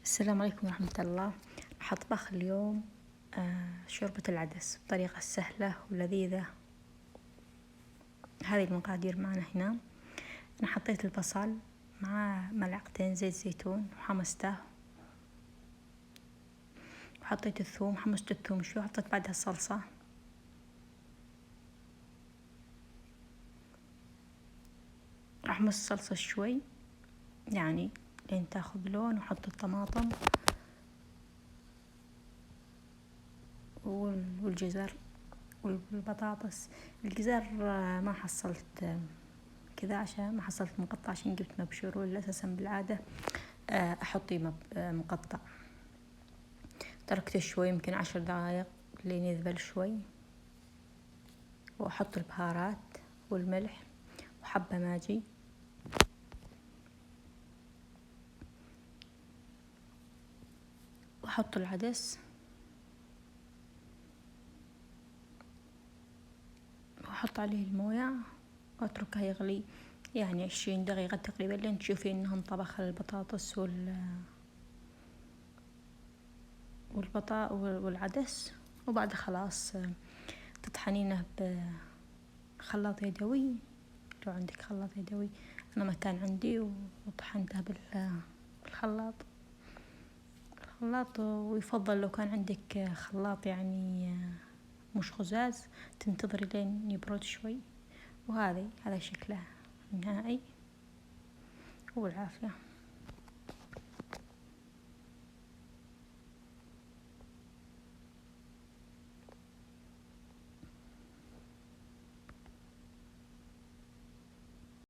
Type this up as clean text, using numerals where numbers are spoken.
السلام عليكم ورحمة الله. راح أطبخ اليوم شوربة العدس بطريقة سهلة ولذيذة. هذه المقادير معنا هنا. أنا حطيت البصل مع ملعقتين زيت زيتون وحمسته، وحطيت الثوم، حمست الثوم شوي، حطيت بعدها الصلصة، راح أحمص الصلصة شوي يعني لين تاخذ لون، وحط الطماطم والجزر والبطاطس. الجزر ما حصلت كذا عشان ما حصلت مقطع، عشان جبت مبشور، ولا أساسا بالعادة أحطيه مقطع. تركته شوي يمكن 10 دقايق لين يذبل شوي، وأحط البهارات والملح وحبة ماجي، وأحط العدس وأحط عليه الموية وأتركه يغلي يعني 20 دقيقة تقريبا لين تشوفين إنه انطبخ البطاطس والعدس. وبعد خلاص تطحنينه بخلاط يدوي، لو عندك خلاط يدوي. أنا ما كان عندي وطحنتها بالخلاط. ويفضل لو كان عندك خلاط يعني مش غزاز تنتظري لين يبرد شوي. هذا شكله النهائي، والعافية.